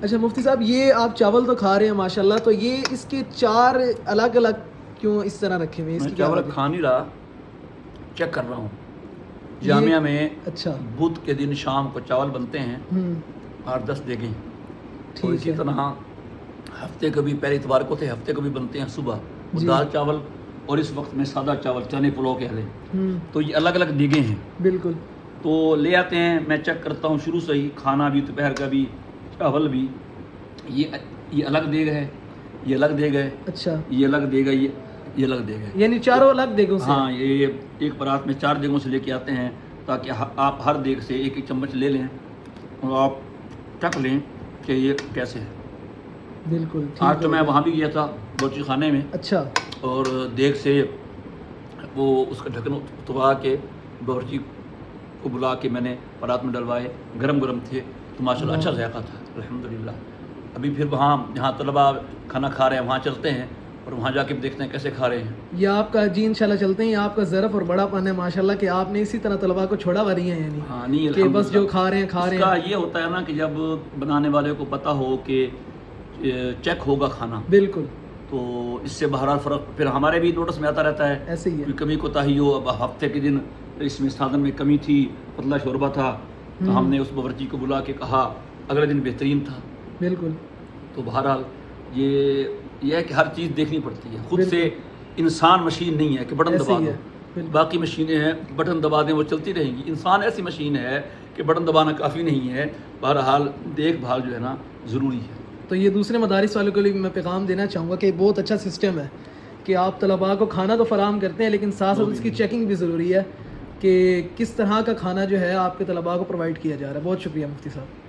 اچھا مفتی صاحب، یہ آپ چاول تو کھا رہے ہیں ماشاءاللہ، تو یہ اس کے 4 الگ الگ کیوں اس طرح رکھے ہوئے ہیں؟ اس میں کی کیا چاول وجہ؟ کھا نہیں رہا، چیک کر رہا ہوں۔ یہ جامعہ میں اچھا بدھ کے دن شام کو چاول بنتے ہیں 8-10 دیگیں، اور ٹھیک اسی ہے طرح ہفتے کو بھی پہلے اتوار کو تھے، ہفتے کو بھی بنتے ہیں صبح وہ جی۔ دال چاول، اور اس وقت میں سادہ چاول چنے پلاؤ کہہ لیں، ہوں تو یہ الگ الگ دیگیں ہیں۔ بالکل تو لے آتے ہیں، میں چیک کرتا ہوں شروع سے ہی، کھانا بھی دوپہر کا بھی چاول بھی، یہ الگ دیگ ہے، یہ الگ دیگ ہے، اچھا، یہ الگ دیگ ہے، یہ الگ دیگ ہے۔ یعنی چاروں الگ دیگوں سے؟ ہاں، یہ ایک پرات میں 4 دیگوں سے لے کے آتے ہیں، تاکہ آپ ہر دیگ سے ایک ایک چمچ لے لیں اور آپ چکھ لیں کہ یہ کیسے ہے۔ بالکل آج ٹھیک تو ہے۔ میں وہاں بھی گیا تھا باورچی خانے میں، اچھا اور دیگ سے وہ اس کا ڈھکن اتروا کے باورچی کو بلا کے میں نے پرات میں ڈلوائے، گرم گرم تھے، تو ماشاءاللہ اچھا ذائقہ تھا الحمدللہ۔ ابھی پھر وہاں جہاں طلباء کھانا کھا رہے ہیں وہاں چلتے ہیں، اور وہاں جا کے دیکھتے ہیں کیسے کھا رہے ہیں۔ یہ آپ کا جی انشاءاللہ چلتے ہیں، یہ آپ کا ظرف اور بڑا پن ہے ماشاءاللہ کہ آپ نے اسی طرح طلباء کو چھوڑا ہوا نہیں ہے، یعنی ہاں نہیں کہ بس جو الحمدللہ۔ کھا رہے ہیں کھا رہے اس کا ہیں۔ یہ ہوتا ہے نا کہ جب بنانے والے کو پتہ ہو کہ چیک ہوگا کھانا، بالکل تو اس سے بہرحال فرق پھر ہمارے بھی نوٹس میں آتا رہتا ہے، ایسے ہی ہے۔ کوئی کمی کوتاہی ہو۔ اب ہفتے کے دن اس میں سادن میں کمی تھی، پتلا شوربہ تھا، تو ہم نے اس باورچی کو بلا کے کہا، اگلے دن بہترین تھا۔ بالکل تو بہرحال یہ ہے کہ ہر چیز دیکھنی پڑتی ہے، خود سے انسان مشین نہیں ہے کہ بٹن ایسے دبا ہی دو، ہے، بالکل۔ باقی مشینیں ہیں بٹن دبا دیں وہ چلتی رہیں گی، انسان ایسی مشین ہے کہ بٹن دبانا کافی نہیں ہے۔ بہرحال دیکھ بھال جو ہے نا ضروری ہے۔ تو یہ دوسرے مدارس والوں کے لیے بھی میں پیغام دینا چاہوں گا کہ بہت اچھا سسٹم ہے کہ آپ طلباء کو کھانا تو فراہم کرتے ہیں، لیکن ساتھ ساتھ اس کی چیکنگ بھی ضروری ہے کہ کس طرح کا کھانا جو ہے آپ کے طلباء کو پرووائڈ کیا جا رہا ہے۔ بہت شکریہ مفتی صاحب۔